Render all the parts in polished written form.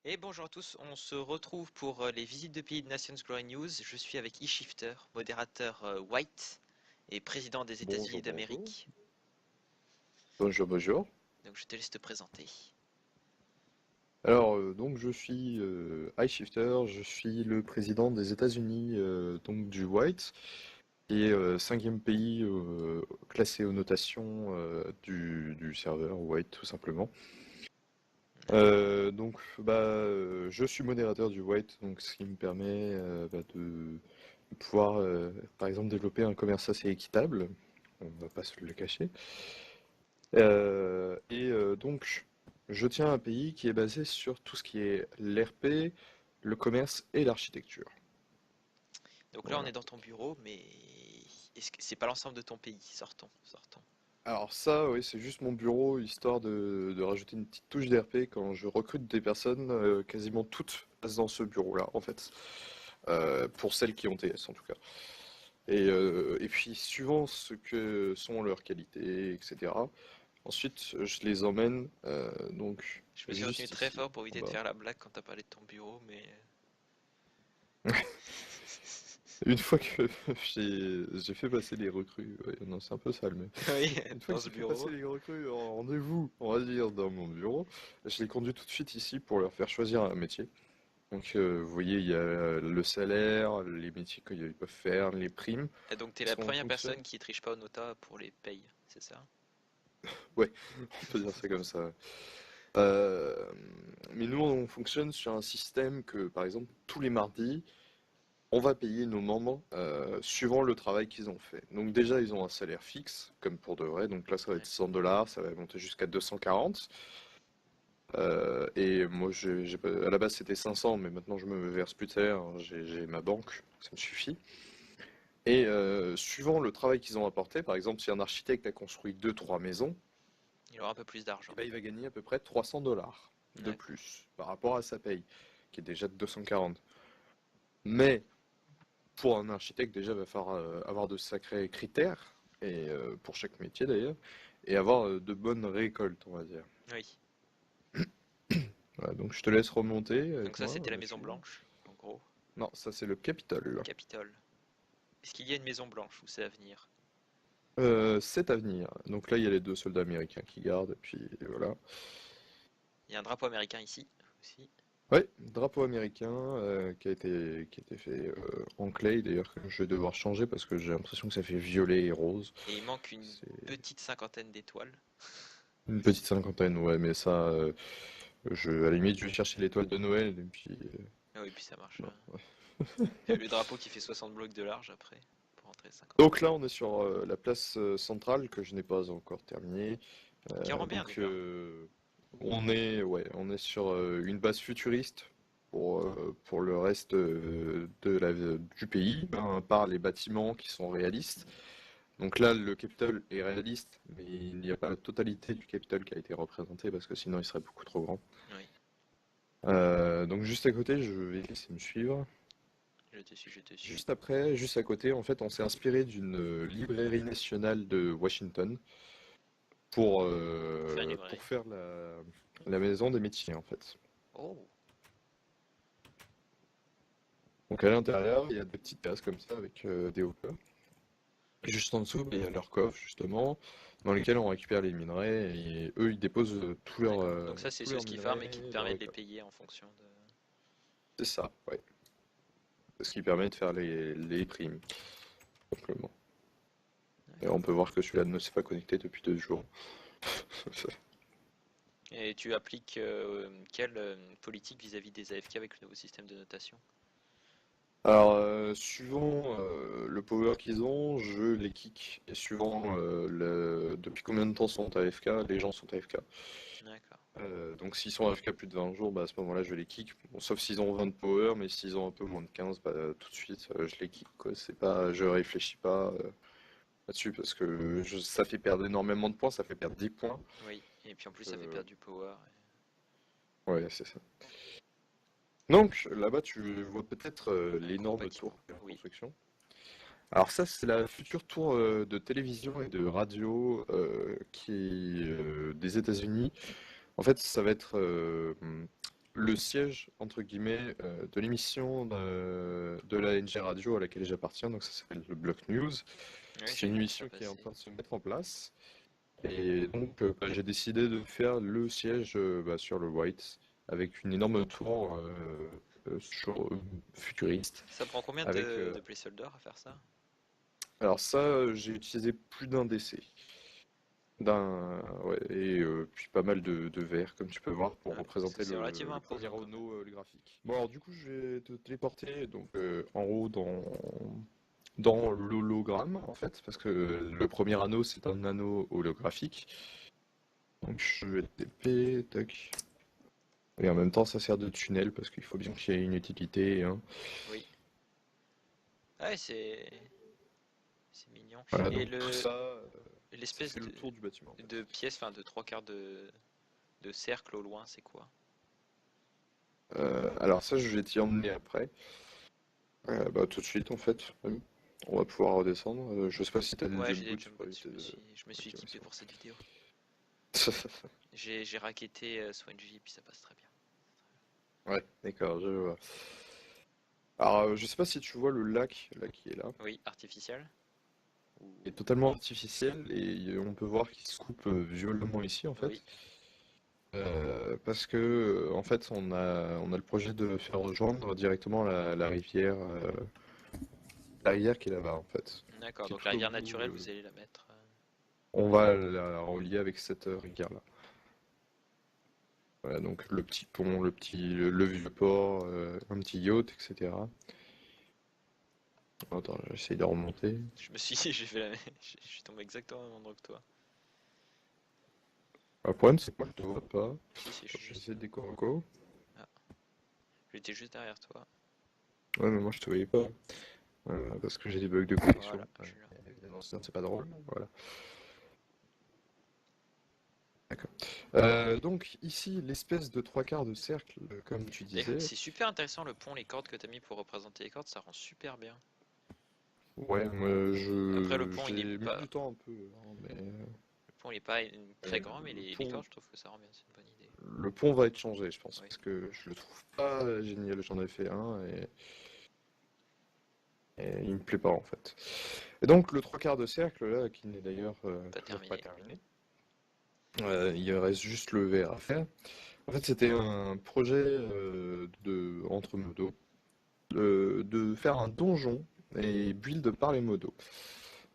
Et bonjour à tous, on se retrouve pour les visites de pays de Nations Glory News. Je suis avec eShifter, modérateur White et président des États-Unis Bonjour, bonjour. d'Amérique. Bonjour, bonjour. Donc je te laisse te présenter. Alors, donc je suis iShifter, je suis le président des États-Unis, donc du White, qui est cinquième pays classé aux notations du serveur White, tout simplement. D'accord. Je suis modérateur du White, donc ce qui me permet de pouvoir, par exemple, développer un commerce assez équitable. On va pas se le cacher. Donc, je tiens un pays qui est basé sur tout ce qui est l'RP, le commerce et l'architecture. Donc là on Voilà. est dans ton bureau, mais est-ce que c'est pas l'ensemble de ton pays? Sortons, sortons. Alors ça, oui, c'est juste mon bureau, histoire de rajouter une petite touche d'RP quand je recrute des personnes, quasiment toutes passent dans ce bureau-là, en fait. Pour celles qui ont TS, en tout cas. Et puis, suivant ce que sont leurs qualités, etc. Ensuite, je les emmène, donc, Je me suis retenu juste très ici, fort pour en éviter de bas. faire la blague quand t'as parlé de ton bureau, mais... Une fois que j'ai fait passer les recrues, ouais, non, c'est un peu sale, mais Oui, une fois dans que ce j'ai fait passer bureau. les recrues en rendez-vous, on va dire, dans mon bureau, je les conduis tout de suite ici pour leur faire choisir un métier. Donc, vous voyez, il y a le salaire, les métiers qu'ils peuvent faire, les primes, Et donc t'es parce la qu'on première fonctionne. personne qui triche pas au nota pour les payes, c'est ça? Ouais, on peut dire ça comme ça. Euh, mais nous, on fonctionne sur un système que, par exemple, tous les mardis, on va payer nos membres suivant le travail qu'ils ont fait. Donc déjà, ils ont un salaire fixe, comme pour de vrai. Donc là, ça va être Ouais. 100 dollars, ça va monter jusqu'à 240. Et moi, à la base, c'était 500, mais maintenant, je me verse plus de salaire. J'ai ma banque, ça me suffit. Et suivant le travail qu'ils ont apporté, par exemple, si un architecte a construit deux, trois maisons, Il aura un peu plus eh d'argent. ben, il va gagner à peu près 300 dollars de D'accord. plus par rapport à sa paye, qui est déjà de 240. Mais pour un architecte, déjà, il va falloir avoir de sacrés critères, et pour chaque métier d'ailleurs, et avoir de bonnes récoltes, on va dire. Oui. Voilà, donc je te laisse remonter Donc avec ça moi, c'était la Maison suivre. Blanche, en gros. Non, ça c'est le Capitole. Capitole. Est-ce qu'il y a une Maison Blanche ou c'est à venir? C'est à venir. Donc là, il y a les deux soldats américains qui gardent, et puis voilà. Il y a un drapeau américain ici aussi. Ouais, drapeau américain qui a été fait en clay, d'ailleurs, que je vais devoir changer parce que j'ai l'impression que ça fait violet et rose. Et il manque une C'est petite cinquantaine d'étoiles. une petite cinquantaine, ouais, mais ça, à la limite, je vais chercher l'étoile de Noël, et puis Ah oui, puis ça marche. non. Il y a le drapeau qui fait 60 blocs de large après, pour rentrer 50. Donc là, on est sur la place centrale que je n'ai pas encore terminée. Qui rend bien Donc déjà. on est sur une base futuriste pour le reste du pays, ben, par les bâtiments qui sont réalistes. Donc là, le Capitole est réaliste, mais il n'y a pas la totalité du Capitole qui a été représentée parce que sinon il serait beaucoup trop grand. Oui, Donc juste à côté, je vais laisser me suivre. je te suis, je te suis. Juste après, juste à côté, en fait, on s'est inspiré d'une librairie nationale de Washington Pour faire une pour librairie. faire la maison des métiers, en fait. Oh, Donc à l'intérieur, il y a des petites cases comme ça avec des hauteurs. Juste en dessous, il y a leur coffre, justement, dans lesquels on récupère les minerais et eux, ils déposent d'accord. Donc ça c'est tous ceux leurs qui farment et minerais qui te et leurs permet de les récoltes. payer en fonction de... C'est ça, ouais. C'est ce qui permet de faire les primes, simplement. Et on D'accord. peut voir que celui-là ne s'est pas connecté depuis 2 jours. Et tu appliques quelle politique vis-à-vis des AFK avec le nouveau système de notation? Alors, suivant le power qu'ils ont, je les kick. Et suivant depuis combien de temps sont AFK, les gens sont AFK. D'accord. Donc s'ils sont AFK plus de 20 jours, bah, à ce moment-là, je les kick. Bon, sauf s'ils ont 20 de power, mais s'ils ont un peu moins de 15, bah, tout de suite, je les kick, quoi. C'est pas, je réfléchis pas là-dessus parce que ça fait perdre énormément de points, ça fait perdre 10 points. Oui, et puis en plus ça fait Euh, perdre du power. ouais, c'est ça. Donc là-bas, tu vois peut-être Un gros l'énorme tour bâtiment. qui est en Oui. construction. Alors ça, c'est la future tour de télévision et de radio des États-Unis. En fait, ça va être le siège, entre guillemets, de l'émission de la NG Radio à laquelle j'appartiens, donc ça s'appelle le Block News. Oui, C'est j'ai une vu ça émission qui est en passer. train de se mettre en place. Et donc, j'ai décidé de faire le siège sur le White, avec une énorme tour futuriste. Ça prend combien Avec, de placeholders à faire ça? alors ça, j'ai utilisé plus d'un DC. Ouais, et puis pas mal de verres, comme tu peux voir, pour Ah, parce que représenter c'est relativement le premier imposant quand même. anneau le graphique. Bon, alors du coup, je vais te téléporter donc, en haut dans l'hologramme, en fait, parce que le premier anneau, c'est un anneau holographique. Donc je vais TP, tac. Et en même temps, ça sert de tunnel, parce qu'il faut bien qu'il y ait une utilité, hein. Oui. Ah ouais, c'est mignon. Voilà, Et donc tout ça, ça l'espèce fait le tour du bâtiment, en de fait. pièce, enfin de trois quarts de cercle au loin, c'est quoi? Alors ça, je vais t'y emmener après. Tout de suite, en fait. Même. On va pouvoir redescendre. Je sais pas si t'as des Ouais, jump j'ai des boots jump pour boots, éviter de... je me suis Ok, ouais, équipé c'est pour cette vidéo. bon. J'ai racketté Swansea, puis ça passe très bien. Ouais, d'accord, je vois. Alors, je sais pas si tu vois le lac, là, qui est là. Oui, artificiel? Il est Ou... totalement artificiel et on peut voir qu'il se coupe violemment ici, en Oui, fait. Parce que, en fait, on a le projet de faire rejoindre directement la rivière qui est là-bas, en fait. d'accord. Qui est Donc la tout au rivière bout. naturelle, vous allez la mettre. On va la relier avec cette rivière-là. Voilà, donc le petit pont, le vieux port, un petit yacht, etc. Attends, j'essaye de remonter. Je me suis, j'ai fait je suis tombé exactement au même endroit que toi. Le problème, c'est que moi, je te vois pas. Si, je Attends, suis je vais juste. essayer de décortiquer. Ah, j'étais juste derrière toi. Ouais, mais moi, je te voyais pas. Parce que j'ai des bugs de connexion. Voilà, je suis là. Évidemment, sinon, c'est pas drôle. Voilà. D'accord. Donc, ici, l'espèce de trois quarts de cercle, comme tu D'ailleurs, disais. c'est super intéressant le pont, les cordes que t'as mis pour représenter les cordes, ça rend super bien. Ouais, moi, Après, le pont, il est j'ai mis pas. du temps un peu, hein, mais Le pont, il est pas très grand, mais le les pont, cordes, je trouve que ça rend bien, c'est une bonne idée. le pont va être changé, je pense, Oui, parce que je le trouve pas génial. J'en ai fait un et il me plaît pas en fait. Et donc le trois quarts de cercle là, qui n'est d'ailleurs pas toujours pas terminé. terminé, il reste juste le verre à faire. En fait, c'était un projet entre modos de faire un donjon et build par les modos.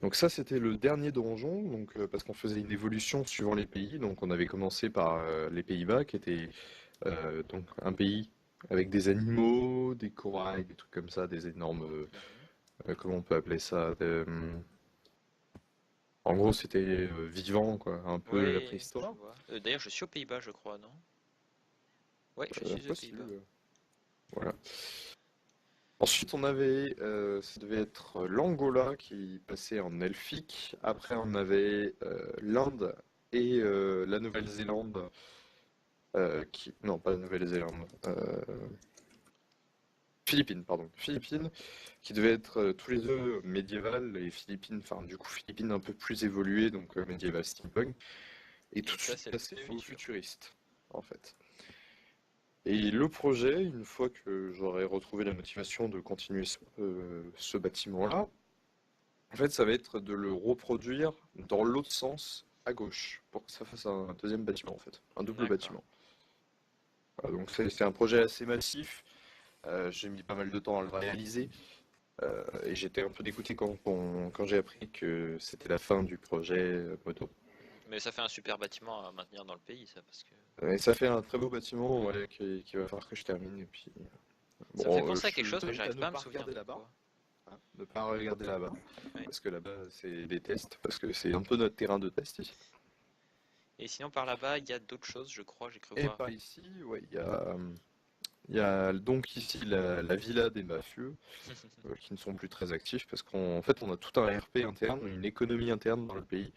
Donc ça, c'était le dernier donjon, donc parce qu'on faisait une évolution suivant les pays. Donc on avait commencé par les Pays-Bas, qui était donc un pays avec des animaux, des corails, des trucs comme ça, des énormes, Mhm. comment on peut appeler ça, en gros, c'était vivant, quoi, un peu la Oui, je préhistoire. vois. D'ailleurs, je suis aux Pays-Bas, je crois, non? Ouais, je suis aux Pays-Bas. Possible. Voilà. Ensuite, on avait, ça devait être l'Angola qui passait en elfique. Après, on avait l'Inde et la Nouvelle-Zélande, non, pas la Nouvelle-Zélande, Philippines, pardon, Philippines, qui devaient être tous les deux médiévales et Philippines, enfin, du coup, Philippines un peu plus évoluées, donc médiéval steampunk, et tout Et de ça, suite c'est le passé au futur. futuriste, en fait. Et le projet, une fois que j'aurai retrouvé la motivation de continuer ce bâtiment-là, en fait, ça va être de le reproduire dans l'autre sens, à gauche, pour que ça fasse un deuxième bâtiment, en fait, un double D'accord. bâtiment. Voilà, donc c'est un projet assez massif. J'ai mis pas mal de temps à le réaliser. Et j'étais un peu dégoûté quand j'ai appris que c'était la fin du projet moto. Mais ça fait un super bâtiment à maintenir dans le pays, ça, parce que... Et ça fait un très beau bâtiment ouais, qui va falloir que je termine. Et puis, Ça me fait bon, penser à quelque je chose, mais t'invite à j'arrive ne pas à me pas souvenir regarder de là-bas, quoi. hein, ne pas regarder là-bas, Ouais. parce que là-bas c'est des tests, parce que c'est un peu notre terrain de test ici. Et sinon, par là-bas, il y a d'autres choses, je crois, j'ai cru Et voir. par ici, ouais, il y a donc ici la villa des mafieux, qui ne sont plus très actifs, parce qu'en fait on a tout un RP interne, une économie interne dans le pays.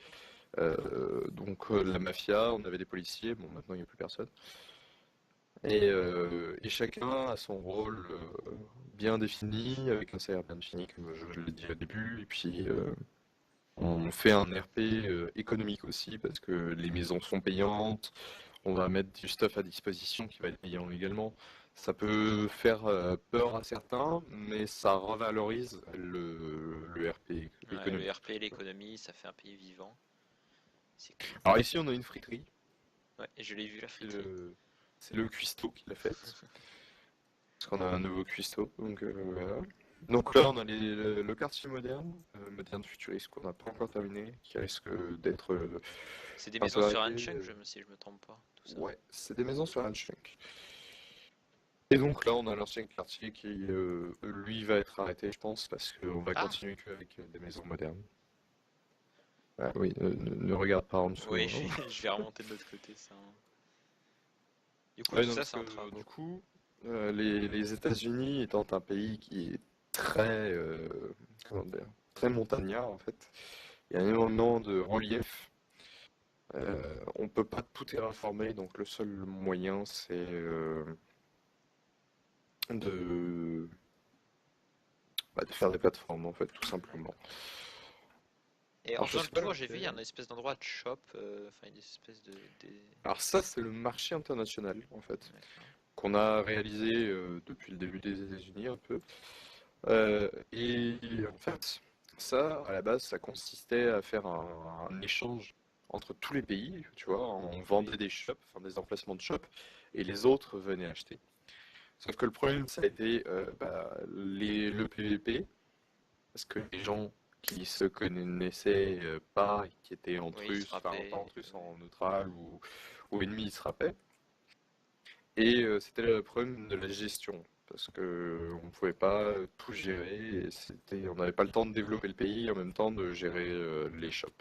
Donc la mafia, on avait des policiers, bon maintenant il n'y a plus personne. Et chacun a son rôle bien défini, avec un salaire bien défini, comme je l'ai dit au début. Et puis on fait un RP économique aussi, parce que les maisons sont payantes, on va mettre du stuff à disposition qui va être payant également. Ça peut faire peur à certains, mais ça revalorise le RP, Ouais, le l'économie. RP et l'économie, ça fait un pays vivant. C'est cool. Alors ici, on a une friterie. Ouais, je l'ai vu la C'est friterie. le cuistot qui l'a faite. Parce qu'on a un nouveau cuistot. Donc, voilà. Donc là, on a le quartier moderne, moderne futuriste qu'on n'a pas encore terminé, qui risque d'être C'est des un maisons peu sur arrêté. Hancheng, si je me trompe pas, tout ça. Ouais, c'est des maisons sur Hancheng. Et donc là, on a l'ancien quartier qui, lui, va être arrêté, je pense, parce qu'on va Ah! continuer qu'avec des maisons modernes. Ah, oui, ne regarde pas en dessous, Oui, hein. je vais remonter de l'autre côté, ça, hein. Du coup, Ouais, tout non, ça, parce c'est en que du travaux. coup, les États-Unis étant un pays qui est très, comment dire, très montagnard en fait, il y a énormément de relief. On peut pas tout terraformer, donc le seul moyen c'est de, de faire des plateformes en fait, tout simplement. D'accord. Et en Alors je faisant le sais pas tour, j'ai vu, il y a lequel. une espèce d'endroit de shop, enfin une espèce Alors ça c'est le marché international en fait, D'accord. qu'on a réalisé depuis le début des États-Unis un peu. Et en fait, ça, à la base, ça consistait à faire un échange entre tous les pays, tu vois, on vendait des shops, enfin des emplacements de shops, et les autres venaient acheter. Sauf que le problème, ça a été le PVP, parce que les gens qui se connaissaient pas, et qui étaient entre Oui, il se Russes, enfin pas rappait. entre Russes, en neutral ou ennemis, ils se rappaient. Et c'était le problème de la gestion, parce que on pouvait pas tout gérer, et on n'avait pas le temps de développer le pays et en même temps de gérer les shops.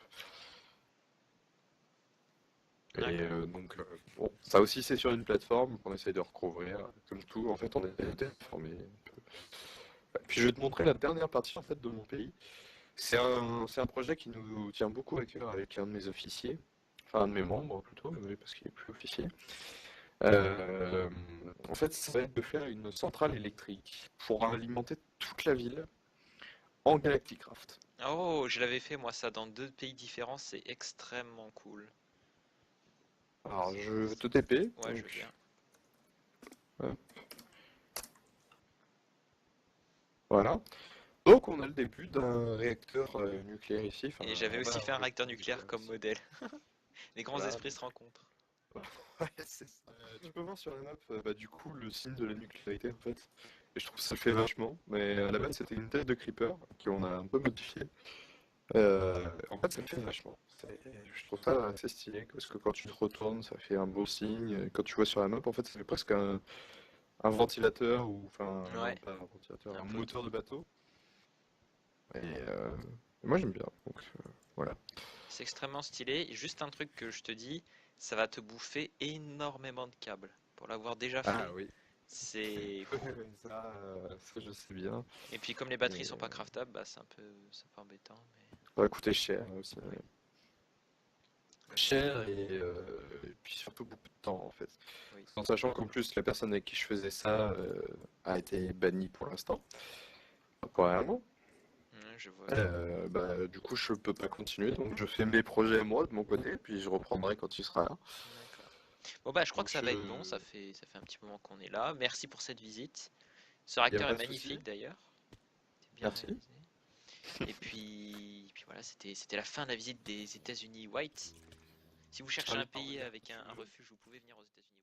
Et D'accord. donc, bon, ça aussi c'est sur une plateforme qu'on essaye de recouvrir, comme tout, en fait on est formé un peu. Puis je vais te montrer la dernière partie en fait de mon pays. C'est un projet qui nous tient beaucoup à cœur avec un de mes officiers, enfin un de mes membres plutôt, mais parce qu'il est plus officier. Euh, En fait, ça va être de faire une centrale électrique pour alimenter toute la ville en Galacticraft. Oh, je l'avais fait moi ça dans deux pays différents, c'est extrêmement cool. Alors, je vais te TP, Ouais, je veux bien. donc hop, voilà. Donc, on a le début d'un réacteur nucléaire ici. Enfin, Et j'avais on aussi a fait un un réacteur réacteur nucléaire nucléaire comme ici. modèle. Les grands Voilà, esprits donc, se rencontrent. ouais, c'est ça. Tu peux voir sur la map, du coup, le signe de la nucléarité en fait. Et je trouve que ça le fait vachement. Mais à la base, c'était une tête de creeper qu'on a un peu modifiée. En fait, ça me fait vachement. Je trouve ça assez stylé parce que quand tu te retournes, ça fait un beau signe. Et quand tu vois sur la map, en fait, ça fait presque un ventilateur ou enfin non Ouais, pas un ventilateur, un un poteau. moteur de bateau. Et moi j'aime bien. Donc voilà. C'est extrêmement stylé. Et juste un truc que je te dis, ça va te bouffer énormément de câbles. Pour l'avoir déjà Ah fait, oui. c'est fou. Ça je sais bien. Et puis comme les Mais batteries sont pas craftables, bah c'est un peu embêtant. ça va coûter cher aussi. Mais oui, Cher et puis surtout beaucoup de temps en fait. oui. En sachant qu'en plus la personne avec qui je faisais ça a été bannie pour l'instant, temporairement. Je vois, je vois. Du coup, je peux pas continuer, donc je fais mes projets moi de mon côté, puis je reprendrai quand il sera là. D'accord. Bon bah je crois que Donc, ça va être bon, ça fait un petit moment qu'on est là. Merci pour cette visite. Ce il n'y a réacteur est pas de souci. magnifique d'ailleurs. C'est bien Merci. réalisé. Et puis voilà, c'était la fin de la visite des États-Unis White. Si vous Ah cherchez un oui, alors pays regarde, avec si tu un veux. refuge, vous pouvez venir aux États-Unis.